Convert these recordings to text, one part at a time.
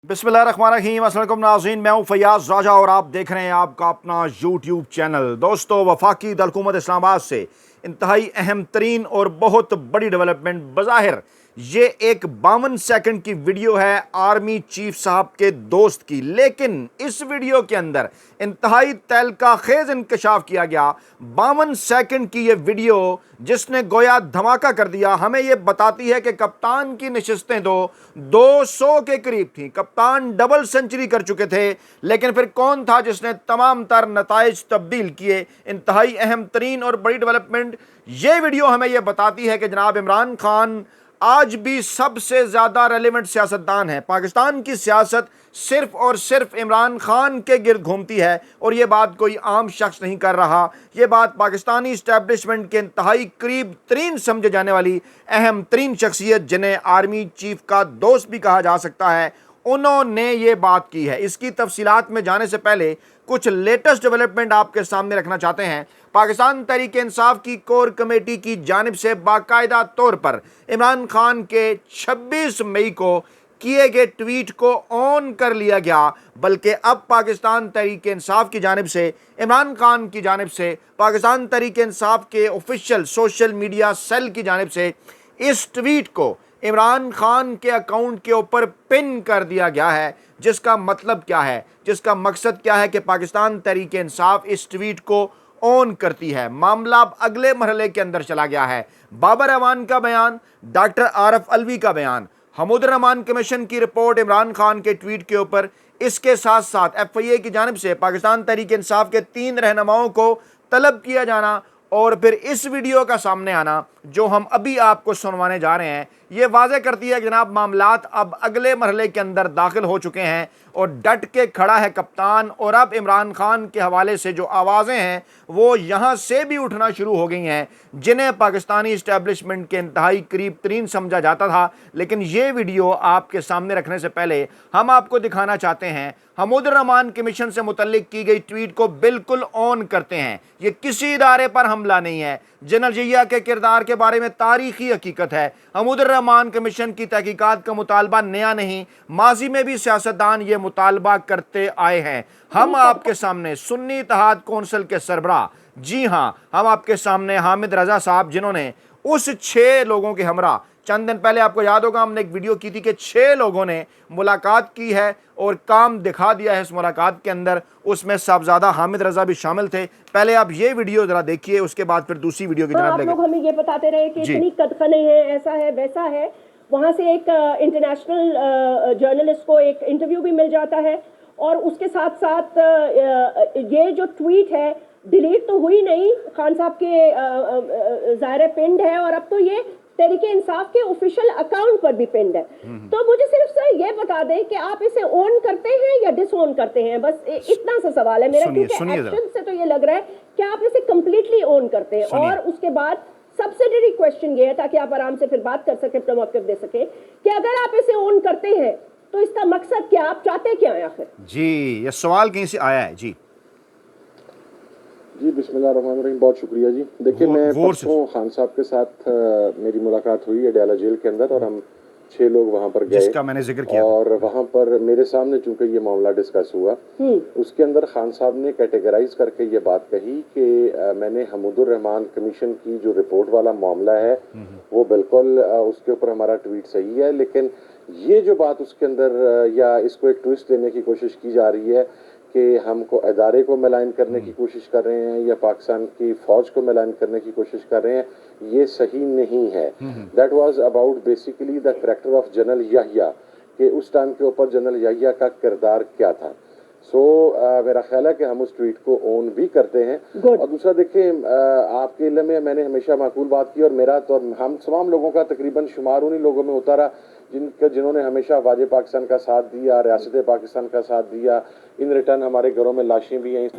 बिस्मिल्लाहिर्रहमानिर्रहीम। अस्सलाम वालेकुम नाज़रीन, मैं हूं फैयाज़ राजा और आप देख रहे हैं आपका अपना यूट्यूब चैनल। दोस्तों, वफाकी दरकुमत इस्लामाबाद से इंतहाई अहम तरीन और बहुत बड़ी डेवलपमेंट। बज़ाहिर ये एक 52 सेकंड की वीडियो है आर्मी चीफ साहब के दोस्त की, लेकिन इस वीडियो के अंदर इंतहाई तहलका खेज इंकशाफ किया गया। 52 सेकंड की ये वीडियो जिसने गोया धमाका कर दिया, हमें यह बताती है कि कप्तान की नशिस्तें तो 200 के करीब थी। कप्तान डबल सेंचुरी कर चुके थे, लेकिन फिर कौन था जिसने तमाम तर नताइज तब्दील किए। इंतहाई अहम तरीन और बड़ी डेवलपमेंट ये वीडियो हमें यह बताती है कि जनाब इमरान खान आज भी सबसे ज्यादा रेलिवेंट सियासतदान है। पाकिस्तान की सियासत सिर्फ और सिर्फ इमरान खान के गिर्द घूमती है और यह बात कोई आम शख्स नहीं कर रहा। यह बात पाकिस्तानी इस्टेब्लिशमेंट के इंतहाई करीब तरीन समझे जाने वाली अहम तरीन शख्सियत, जिन्हें आर्मी चीफ का दोस्त भी कहा जा सकता है, उन्होंने ये बात की है। इसकी तफसीलात में जाने से पहले कुछ लेटेस्ट डेवलपमेंट आपके सामने रखना चाहते हैं। पाकिस्तान तहरीक इंसाफ की कोर कमेटी की जानिब से बाकायदा तौर पर इमरान खान के 26 मई को किए गए ट्वीट को ऑन कर लिया गया, बल्कि अब पाकिस्तान तहरीक इंसाफ की जानिब से, इमरान खान की जानिब से, पाकिस्तान तहरीक इंसाफ के ऑफिशियल सोशल मीडिया सेल की जानिब से इस ट्वीट को इमरान खान के अकाउंट के ऊपर पिन कर दिया गया है। जिसका मतलब क्या है, जिसका मकसद क्या है कि पाकिस्तान तहरीक इंसाफ इस ट्वीट को ऑन करती है। मामला अब अगले मरहले के अंदर चला गया है। बाबर रहमान का बयान, डॉक्टर आरफ अलवी का बयान, हमूदुर रहमान कमीशन की रिपोर्ट, इमरान खान के ट्वीट के ऊपर, इसके साथ साथ FIA की जानिब से पाकिस्तान तहरीक इंसाफ के 3 रहनुमाओं को तलब किया जाना और फिर इस वीडियो का सामने आना जो हम अभी आपको सुनवाने जा रहे हैं, ये वाज़े करती है कि जनाब मामलात अब अगले मरहले के अंदर दाखिल हो चुके हैं और डट के खड़ा है कप्तान। और अब इमरान खान के हवाले से जो आवाज़ें हैं वो यहाँ से भी उठना शुरू हो गई हैं, जिन्हें पाकिस्तानी इस्टेब्लिशमेंट के इंतहाई करीब तरीन समझा जाता था। लेकिन ये वीडियो आपके सामने रखने से पहले हम आपको दिखाना चाहते हैं हमूदुर रहमान कमीशन से मुतल्लिक की गई ट्वीट को बिल्कुल ऑन करते हैं। ये किसी इदारे पर हमला नहीं है, जनरल जिया के किरदार के बारे में तारीखी हकीकत है। हमूदुर रहमान कमीशन की तहकीकात का मुतालबा नया नहीं, माजी में भी सियासतदान ये मुतालबा करते आए हैं। हम आपके सामने सुन्नी इत्तेहाद कौंसिल के सरबराह, जी हाँ, हम आपके सामने हामिद रजा साहब, जिन्होंने उस 6 लोगों के हमरा, चंद दिन पहले आपको याद होगा हमने एक वीडियो की थी कि 6 लोगों ने मुलाकात की है और काम दिखा दिया है इस मुलाकात के अंदर। उसमें साहबजादा हामिद रजा भी शामिल थे। पहले आप ये वीडियो जरा देखिए, उसके बाद फिर दूसरी वीडियो की आप लोग हमें ये बताते रहे कि इतनी कदखने हैं, ऐसा है वैसा है। वहां से एक इंटरनेशनल जर्नलिस्ट को एक इंटरव्यू भी मिल जाता है और उसके साथ साथ ये जो ट्वीट है डिलीट तो हुई नहीं, खान साहब के ज़ाहिर पिंड है और अब तो ये तहरीक इंसाफ के ऑफिशियल अकाउंट पर भी पिंड है। तो मुझे सिर्फ सर ये बता दें कि आप इसे ऑन करते हैं या डिसऑन करते हैं, बस इतना सा सवाल है मेरा, क्योंकि एक्शन से तो ये लग रहा है कि आप इसे कंप्लीटली ऑन करते हैं। और उसके बाद सब्सिडरी क्वेश्चन ये है, ताकि आप आराम से फिर बात कर सकें, अपना मौक़िफ़ दे सकें, कि अगर आप इसे ऑन करते हैं तो इसका मकसद क्या, आप चाहते क्या है आखिर? जी, ये सवाल कहीं से आया है। जी जी, बिस्मिल्लाहिर्रहमानिर्रहीम, बहुत शुक्रिया जी। देखिए, मैं परसों खान साहब के साथ मेरी मुलाकात हुई है अडयाला जेल के अंदर और हम 6 लोग वहाँ पर गए, जिसका मैंने जिक्र किया, और वहाँ पर मेरे सामने चूंकि ये मामला डिस्कस हुआ, उसके अंदर खान साहब ने कैटेगराइज करके ये बात कही कि मैंने हमूदुर रहमान कमीशन की जो रिपोर्ट वाला मामला है वो बिल्कुल उसके ऊपर हमारा ट्वीट सही है, लेकिन ये जो बात उसके अंदर या इसको एक ट्विस्ट देने की कोशिश की जा रही है कि हमको अदारे को मिलान करने की कोशिश कर रहे हैं या पाकिस्तान की फ़ौज को मिलान करने की कोशिश कर रहे हैं, ये सही नहीं है। That was about basically the character of general Yahya, कि उस टाइम के ऊपर जनरल याहिया का किरदार क्या था। मेरा ख्याल है कि हम उस ट्वीट को ऑन भी करते हैं। और दूसरा, देखिए, आपके इल्म में मैंने हमेशा माकूल बात की और मेरा तो हम तमाम लोगों का तकरीबन शुमार उन्हीं लोगों में होता रहा जिन्होंने हमेशा वाजे पाकिस्तान का साथ दिया, रियासत पाकिस्तान का साथ दिया। इन रिटर्न हमारे घरों में लाशें भी हैं।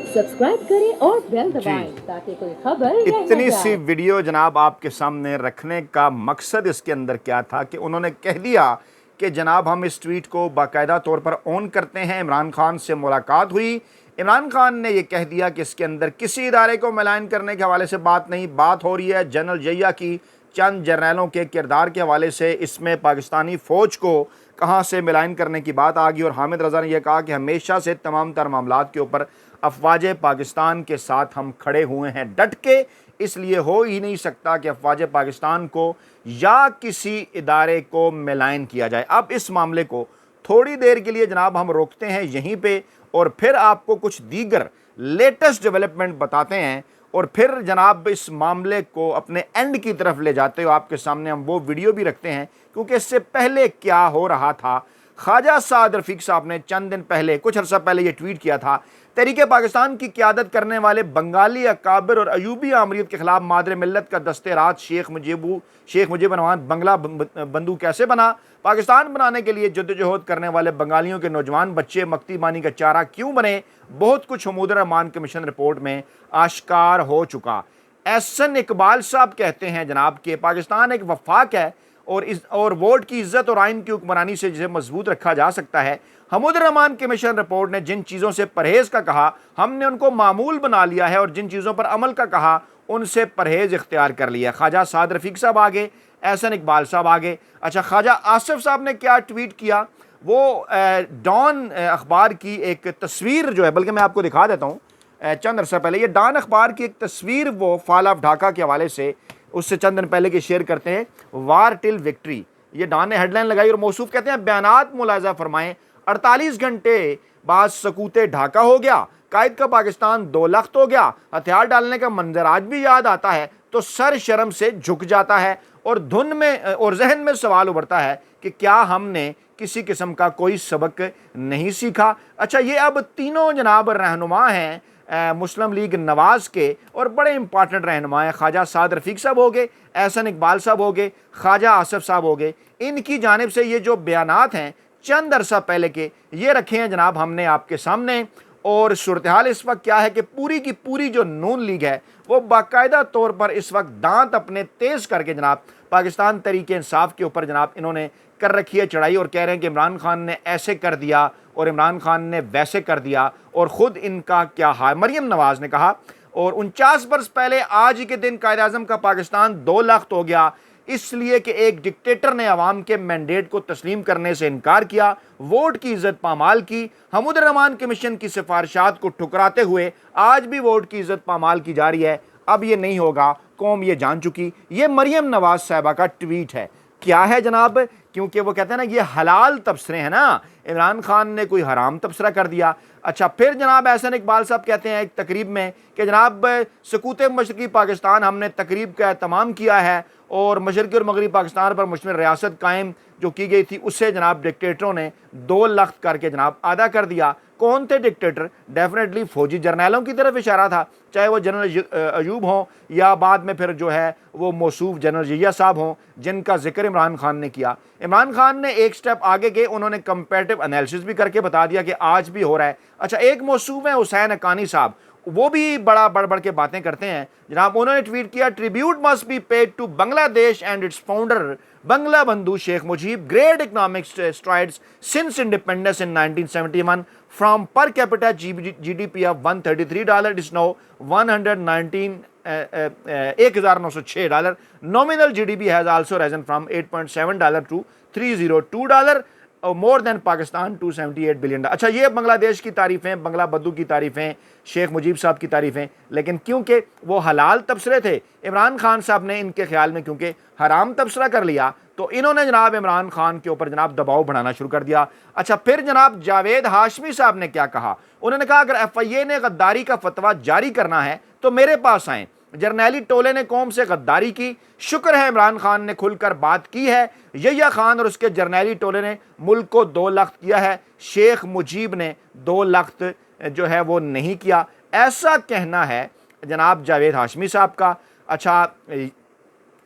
सब्सक्राइब करें और बेल दबाएं ताकि कोई खबर इतनी सी वीडियो जनाब आपके सामने रखने का मकसद इसके अंदर क्या था कि उन्होंने कह दिया कि जनाब हम इस ट्वीट को बाकायदा तौर पर ऑन करते हैं। इमरान खान से मुलाकात हुई, इमरान खान ने यह कह दिया कि इसके अंदर किसी इदारे को मिलान करने के हवाले से बात नहीं, बात हो रही है जनरल जिया की चंद जर्नैलों के किरदार के हवाले से। इसमें पाकिस्तानी फ़ौज को कहाँ से मिलान करने की बात आ गई। और हामिद रज़ा ने यह कहा कि हमेशा से तमाम तर मामलात के ऊपर अफवाज पाकिस्तान के साथ हम खड़े हुए हैं डट के, इसलिए हो ही नहीं सकता कि अफवाज पाकिस्तान को या किसी इदारे को मिलान किया जाए। अब इस मामले को थोड़ी देर के लिए जनाब हम रोकते हैं यहीं पे और फिर आपको कुछ दीगर लेटेस्ट डेवलपमेंट बताते हैं और फिर जनाब इस मामले को अपने एंड की तरफ ले जाते हो आपके सामने हम वो वीडियो भी रखते हैं, क्योंकि इससे पहले क्या हो रहा था। ख्वाजा साद रफीक साहब ने चंद दिन पहले, कुछ अर्सा पहले ये ट्वीट किया था, तहरीक पाकिस्तान की क़यादत करने वाले बंगाली अकाबिर और अयूबी आमरीत के खिलाफ मादर मिल्लत का दस्ते राज शेख मुजीब रहमान बंगला बंदू कैसे बना, पाकिस्तान बनाने के लिए जद्दोजहद करने वाले बंगालियों के नौजवान बच्चे मक्ती बानी का चारा क्यों बने, बहुत कुछ हमूदुर रहमान कमीशन रिपोर्ट में आश्कार हो चुका। एहसन इकबाल साहब कहते हैं जनाब कि पाकिस्तान एक वफाक है और वोट की इज्जत और आइन की हुक्मरानी से जिसे मजबूत रखा जा सकता है। हमूदुर रहमान कमीशन रिपोर्ट ने जिन चीज़ों से परहेज का कहा हमने उनको मामूल बना लिया है और जिन चीज़ों पर अमल का कहा उनसे परहेज इख्तियार कर लिया। ख्वाजा साद रफीक साहब आगे, एहसन इकबाल साहब आगे। अच्छा, ख्वाजा आसिफ साहब ने क्या ट्वीट किया, वो डॉन अखबार की एक तस्वीर जो है, बल्कि मैं आपको दिखा देता हूँ चंद अर्सा पहले, ये डॉन अखबार की एक तस्वीर वो फॉल ऑफ ढाका के हवाले से उससे चंद दिन पहले की शेयर करते हैं, वार टिल विक्ट्री। ये डॉन ने हेडलाइन लगाई और मौसूफ कहते हैं बयानात मुलाजा फरमाएं, 48 घंटे बाद सकूते ढाका हो गया, कायद का पाकिस्तान 2 लख्त हो गया, हथियार डालने का मंजर आज भी याद आता है तो सर शर्म से झुक जाता है और धुन में और जहन में सवाल उभरता है कि क्या हमने किसी किस्म का कोई सबक नहीं सीखा। अच्छा, ये अब तीनों जनाब रहनुमा हैं मुस्लिम लीग नवाज के और बड़े इंपॉर्टेंट रहनुमा हैं। ख्वाजा साद रफीक साहब हो गए, एहसन इकबाल साहब हो गए, ख्वाजा आसिफ साहब हो गए। इनकी जानिब से ये जो बयानात हैं चंद अरसा पहले के, ये रखे हैं जनाब हमने आपके सामने। और सूरत हाल इस वक्त क्या है कि पूरी की पूरी जो नून लीग है वो बाकायदा तौर पर इस वक्त दांत अपने तेज़ करके जनाब पाकिस्तान तहरीक इंसाफ के ऊपर जनाब इन्होंने कर रखी है चढ़ाई और कह रहे हैं कि इमरान खान ने ऐसे कर दिया और इमरान खान ने वैसे कर दिया और ख़ुद इनका क्या हाल। मरियम नवाज़ ने कहा और 49 बरस पहले आज ही के दिन कायद आज़म का पाकिस्तान 2 लख्त हो गया, इसलिए कि एक डिक्टेटर ने अवाम के मैंडेट को तस्लीम करने से इनकार किया, वोट की इज्जत पामाल की। हमूदुर रहमान कमीशन की सिफारिशात को ठुकराते हुए आज भी वोट की इज्जत पामाल की जा रही है। अब ये नहीं होगा, कौम ये जान चुकी। ये मरियम नवाज साहबा का ट्वीट है। क्या है जनाब, क्योंकि वो कहते हैं ना ये हलाल तबसरे हैं ना, इमरान खान ने कोई हराम तबसरा कर दिया। अच्छा, फिर जनाब एहसन इकबाल साहब कहते हैं एक तकरीब में कि जनाब सकूत मशरक़ी पाकिस्तान हमने तकरीब का एहतमाम किया है और मशरक़ी और मगरबी पाकिस्तान पर मुश्तमिल रियासत कायम जो की गई थी उससे जनाब डिक्टेटरों ने 2 लख्त करके जनाब आदा कर दिया। कौन थे डिक्टेटर? डेफिनेटली फौजी जर्नैलों की तरफ इशारा था, चाहे वो जनरल अयूब हों या बाद में फिर जो है वो मौसूफ जनरल जिया साहब हों जिनका जिक्र इमरान खान ने किया। इमरान खान ने एक स्टेप आगे गए, उन्होंने कंपैरेटिव एनालिसिस भी करके बता दिया कि आज भी हो रहा है। अच्छा, एक मौसूफ है हुसैन हक्कानी साहब, वो भी बड़ा बढ़ बढ़ के बातें करते हैं जनाब। उन्होंने ट्वीट किया, tribute must be paid to Bangladesh and its founder Bangabandhu Sheikh Mujib, great economic strides since independence in 1971 from per capita GDP of $133 is now $1906। Nominal GDP has also risen from $8.7 to $302 more than Pakistan $278 billion. अच्छा, ये बांग्लादेश की तारीफ़ें, बंगला बंधु की तारीफ़ें, शेख मुजीब साहब की तारीफ़ें, लेकिन क्योंकि वो हलाल तबसरे थे, इमरान खान साहब ने इनके ख्याल में क्योंकि हराम तबसरा कर लिया तो इन्होंने जनाब इमरान खान के ऊपर जनाब दबाव बढ़ाना शुरू कर दिया। अच्छा, फिर जनाब जावेद हाशमी साहब ने क्या कहा, उन्होंने कहा अगर FIA ने गद्दारी का फतवा जारी करना है तो मेरे पास आएँ। जर्नैली टोले ने कौम से गद्दारी की, शुक्र है इमरान खान ने खुलकर बात की है। यहिया खान और उसके जर्नैली टोले ने मुल्क को 2 लख्त किया है, शेख मुजीब ने 2 लख्त जो है वो नहीं किया, ऐसा कहना है जनाब जावेद हाशमी साहब का। अच्छा,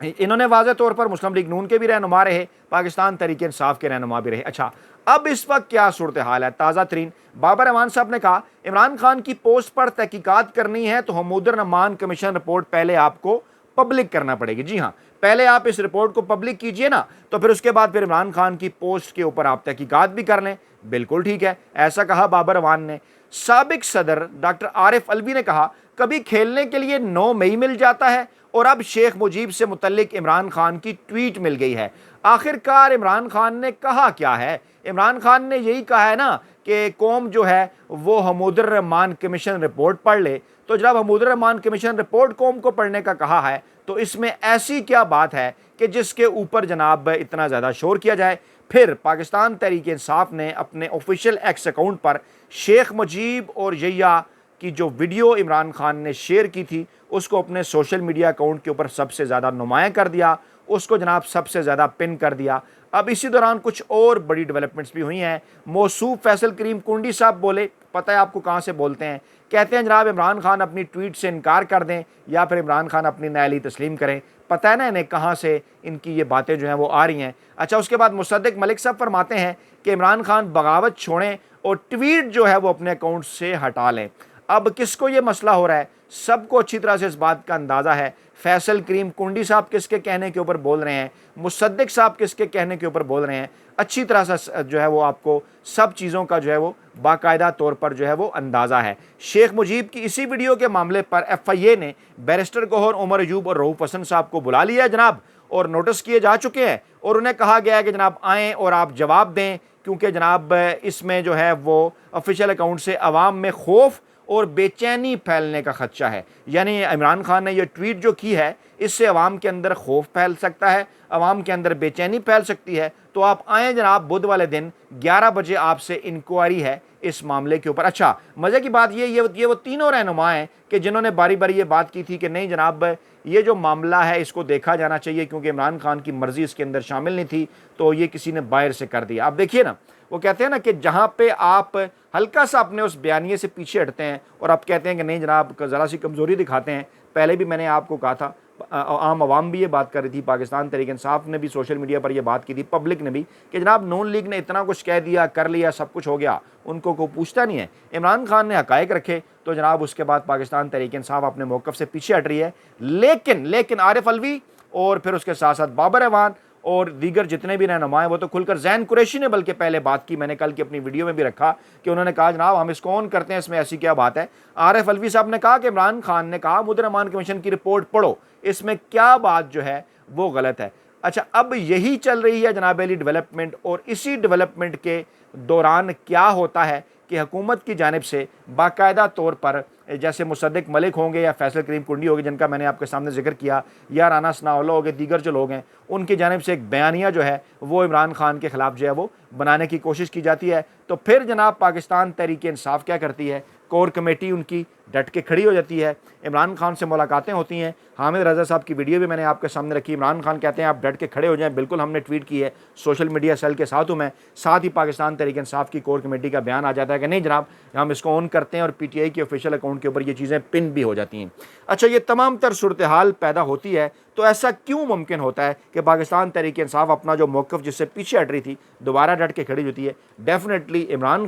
इन्होंने वाज़े तौर पर मुस्लिम लीग नून के भी रहनुमा रहे, पाकिस्तान तहरीक इंसाफ के रहनुमा भी रहे। अच्छा, अब इस वक्त क्या सूरत हाल है? ताज़ा तरीन बाबर रहमान साहब ने कहा इमरान खान की पोस्ट पर तहकीकात करनी है तो हमूदुर रहमान कमीशन रिपोर्ट पहले आपको पब्लिक करना पड़ेगी। जी हाँ, पहले आप इस रिपोर्ट को पब्लिक कीजिए ना, तो फिर उसके बाद फिर इमरान खान की पोस्ट के ऊपर आप तहकीकात भी कर लें। बिल्कुल ठीक है, ऐसा कहा बाबर रहमान ने। साबिक सदर डॉक्टर आरिफ अलवी ने कहा कभी खेलने के लिए 9 मई मिल जाता है और अब शेख मुजीब से मुतल्लिक इमरान खान की ट्वीट मिल गई है। आखिरकार इमरान खान ने कहा क्या है? इमरान खान ने यही कहा है ना कि कौम जो है वो हमूदुर रहमान कमीशन रिपोर्ट पढ़ ले। तो जब हमूदुर रहमान कमीशन रिपोर्ट कौम को पढ़ने का कहा है तो इसमें ऐसी क्या बात है कि जिसके ऊपर जनाब इतना ज़्यादा शोर किया जाए? फिर पाकिस्तान तहरीक इंसाफ ने अपने ऑफिशियल एक्स अकाउंट पर शेख मुजीब और यहिया की जो वीडियो इमरान खान ने शेयर की थी उसको अपने सोशल मीडिया अकाउंट के ऊपर सबसे ज़्यादा नुमायाँ कर दिया, उसको जनाब सबसे ज़्यादा पिन कर दिया। अब इसी दौरान कुछ और बड़ी डेवलपमेंट्स भी हुई हैं। मौसूफ फैसल करीम कुंडी साहब बोले, पता है आपको कहाँ से बोलते हैं, कहते हैं जनाब इमरान खान अपनी ट्वीट से इनकार कर दें या फिर इमरान खान अपनी नाअहली तस्लीम करें। पता है ना इन्हें कहाँ से इनकी ये बातें जो हैं वो आ रही हैं। अच्छा, उसके बाद मुसद्दिक मलिक साहब फरमाते हैं कि इमरान खान बगावत छोड़ें और ट्वीट जो है वो अपने अकाउंट से हटा लें। अब किसको ये मसला हो रहा है? सबको अच्छी तरह से इस बात का अंदाज़ा है। फैसल करीम कुंडी साहब किसके कहने के ऊपर बोल रहे हैं, मुसद्दिक साहब किसके कहने के ऊपर बोल रहे हैं, अच्छी तरह से जो है वो आपको सब चीज़ों का जो है वो बाकायदा तौर पर जो है वो अंदाज़ा है। शेख मुजीब की इसी वीडियो के मामले पर FIA ने बैरिस्टर गौहर, उमर अयूब और रऊफ हसन साहब को बुला लिया है जनाब, और नोटिस किए जा चुके हैं और उन्हें कहा गया है कि जनाब आएँ और आप जवाब दें, क्योंकि जनाब इसमें जो है वो ऑफिशियल अकाउंट से अवाम में खौफ और बेचैनी फैलने का खदशा है। यानी इमरान खान ने यह ट्वीट जो की है इससे अवाम के अंदर खौफ फैल सकता है, अवाम के अंदर बेचैनी फैल सकती है। तो आप आएँ जनाब, बुध वाले दिन 11 बजे आपसे इंक्वायरी है इस मामले के ऊपर। अच्छा, मज़े की बात ये वो तीनों रहनुमा हैं कि जिन्होंने बारी बारी ये बात की थी कि नहीं जनाब ये जो मामला है इसको देखा जाना चाहिए क्योंकि इमरान खान की मर्ज़ी इसके अंदर शामिल नहीं थी, तो ये किसी ने बाहर से कर दिया। आप देखिए ना, वो कहते हैं ना कि जहाँ पे आप हल्का सा अपने उस बयानिए से पीछे हटते हैं और आप कहते हैं कि नहीं जनाब ज़रा सी कमज़ोरी दिखाते हैं। पहले भी मैंने आपको कहा था, आम आवाम भी ये बात कर रही थी, पाकिस्तान तहरीक इंसाफ ने भी सोशल मीडिया पर ये बात की थी, पब्लिक ने भी, कि जनाब नून लीग ने इतना कुछ कह दिया, कर लिया, सब कुछ हो गया, उनको कोई पूछता नहीं है। इमरान खान ने हकायक रखे तो जनाब उसके बाद पाकिस्तान तहरीक इंसाफ अपने मौक़िफ़ से पीछे हट रही है। लेकिन आरिफ अलवी और फिर उसके साथ साथ बाबर अवान और दीगर जितने भी रहनुमा हैं वो तो खुलकर, ज़ैन कुरैशी ने बल्कि पहले बात की, मैंने कल की अपनी वीडियो में भी रखा कि उन्होंने कहा जनाब हम इसको ऑन करते हैं, इसमें ऐसी क्या बात है। आरिफ अलवी साहब ने कहा कि इमरान खान ने कहा हमूदुर रहमान कमीशन की रिपोर्ट पढ़ो, इसमें क्या बात जो है वो गलत है। अच्छा, अब यही चल रही है जनाब अली डेवलपमेंट, और इसी डेवलपमेंट के दौरान क्या होता है कि हुकूमत की जानिब से बाकायदा तौर पर जैसे मुसद्दिक मलिक होंगे या फैसल करीम कुंडी होंगे जिनका मैंने आपके सामने जिक्र किया, या राना सनाउल्लाह हो गए, दीगर जो लोग हैं, उनकी जानिब से एक बयानिया जो है वो इमरान खान के ख़िलाफ़ जो है वो बनाने की कोशिश की जाती है। तो फिर जनाब पाकिस्तान तहरीक इंसाफ क्या करती है, कोर कमेटी उनकी डट के खड़ी हो जाती है, इमरान खान से मुलाकातें होती हैं। हामिद रज़ा साहब की वीडियो भी मैंने आपके सामने रखी। इमरान खान कहते हैं आप डट के खड़े हो जाएं, बिल्कुल हमने ट्वीट की है, सोशल मीडिया सेल के साथ हूँ मैं। साथ ही पाकिस्तान तहरीक इंसाफ की कोर कमेटी का बयान आ जाता है कि नहीं जनाब हम इसको ऑन करते हैं, और PTI के ऑफिशियल अकाउंट के ऊपर ये चीज़ें पिन भी हो जाती हैं। अच्छा, ये तमाम तर सूरत हाल पैदा होती है, तो ऐसा क्यों मुमकिन होता है कि पाकिस्तान तहरीक इंसाफ अपना जो मौक़िफ़ जिससे पीछे हट रही थी दोबारा डट के खड़ी होती है? डेफिनेटली इमरान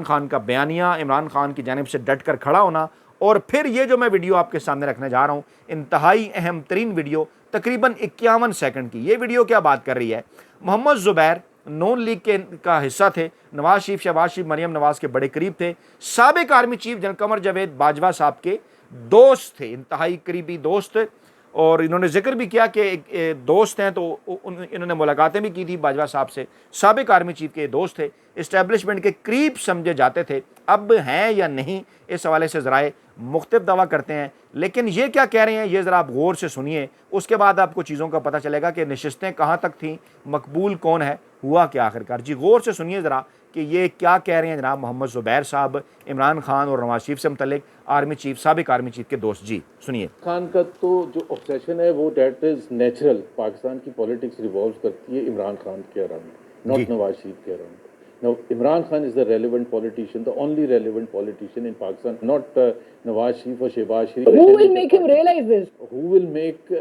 खान का बयानिया, इमरान खान की जानिब से डट कर खड़ा होना, और फिर ये जो मैं वीडियो आपके सामने रखने जा रहा हूँ, इंतहाई अहम तरीन वीडियो, तकरीबन 51 सेकंड की। ये वीडियो क्या बात कर रही है? मोहम्मद ज़ुबैर नून लीग के का हिस्सा थे, नवाज शरीफ, शहबाज शरीफ, मरियम नवाज के बड़े करीब थे, साबिक army chief general Qamar Javed Bajwa साहब के दोस्त थे, इंतहाई करीबी दोस्त। और इन्होंने जिक्र भी किया कि दोस्त हैं, तो इन्होंने मुलाकातें भी की थी बाजवा साहब से। साबिक आर्मी चीफ के दोस्त थे, इस्टेब्लिशमेंट के करीब समझे जाते थे। अब हैं या नहीं, इस हवाले से ज़राए मुख्तलिफ दावा करते हैं, लेकिन ये क्या कह रहे हैं ये ज़रा आप गौर से सुनिए, उसके बाद आपको चीज़ों का पता चलेगा कि नशिस्तें कहाँ तक थीं, मकबूल कौन है, हुआ क्या आखिरकार। जी गौर से सुनिए ज़रा कि ये क्या कह रहे हैं जनाब मोहम्मद ज़ुबैर साहब, इमरान खान और नवाज शरीफ से मुतल्लिक आर्मी चीफ, साबिक आर्मी चीफ के दोस्त। जी सुनिए। खान का तो जो ऑब्सेशन है वो डेट इज़ नेचुरल। पाकिस्तान की पॉलिटिक्स रिवॉल्व करती है इमरान खान के अराउंड, नॉट नवाज शरीफ के around. Now, Imran Khan is the relevant politician, the only relevant politician in Pakistan, not Nawaz Sharif or Shehbaz Sharif. Who will make him realize this? Who will make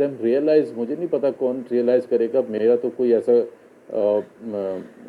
them realize? मुझे नहीं पता कौन realize करेगा। मेरा तो कोई ऐसा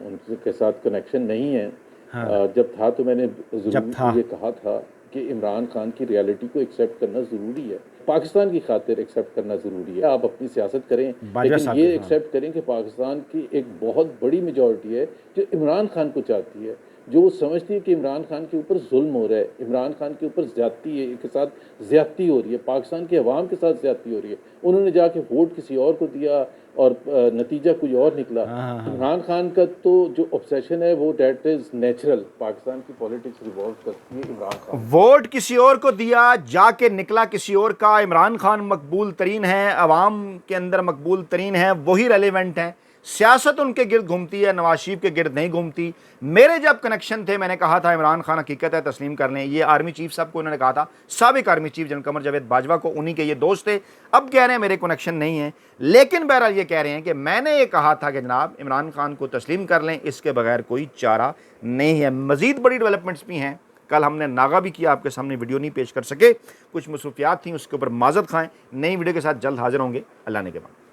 उनके साथ कनेक्शन नहीं है। हाँ। जब था तो मैंने ज़रूर ये कहा था कि इमरान खान की रियलिटी को एक्सेप्ट करना ज़रूरी है, पाकिस्तान की खातिर एक्सेप्ट करना ज़रूरी है। आप अपनी सियासत करें, लेकिन ये एक्सेप्ट करें कि पाकिस्तान की एक बहुत बड़ी मेजॉरिटी है जो इमरान खान को चाहती है। जो वो समझती है कि इमरान खान के ऊपर जुल्म हो रहा है, इमरान खान के ऊपर ज्यादती है, के साथ ज्यादती हो रही है, पाकिस्तान के अवाम के साथ ज्यादती हो रही है, उन्होंने जाके वोट किसी और को दिया और नतीजा कोई और निकला। इमरान खान का तो जो ऑब्सेशन है वो दैट इज नेचुरल, पाकिस्तान की पॉलिटिक्स रिवॉल्व करती है इमरान खान। वोट किसी और को दिया, जाके निकला किसी और का। इमरान खान मकबूल तरीन है, अवाम के अंदर मकबूल तरीन है, वही रेलिवेंट है। सियासत उनके गिर्द घूमती है, नवाज शरीफ के गिर्द नहीं घूमती। मेरे जब कनेक्शन थे, मैंने कहा था इमरान खान हकीकत है तस्लीम कर लें। ये आर्मी चीफ साहब को उन्होंने कहा था, साबिक army chief general Qamar Javed Bajwa को, उन्हीं के ये दोस्त थे। अब कह रहे हैं मेरे कनेक्शन नहीं है, लेकिन बहरहाल ये कह रहे हैं कि मैंने ये कहा था कि जनाब इमरान खान को तस्लीम कर लें, इसके बगैर कोई चारा नहीं है। मज़ीद बड़ी डेवलपमेंट्स भी हैं। कल हमने नागा भी किया, आपके सामने वीडियो नहीं पेश कर सके, कुछ मसरूफियात थी, उसके ऊपर माजत खाएं। नई वीडियो के साथ जल्द हाजिर होंगे। अल्लाह ने के बाद।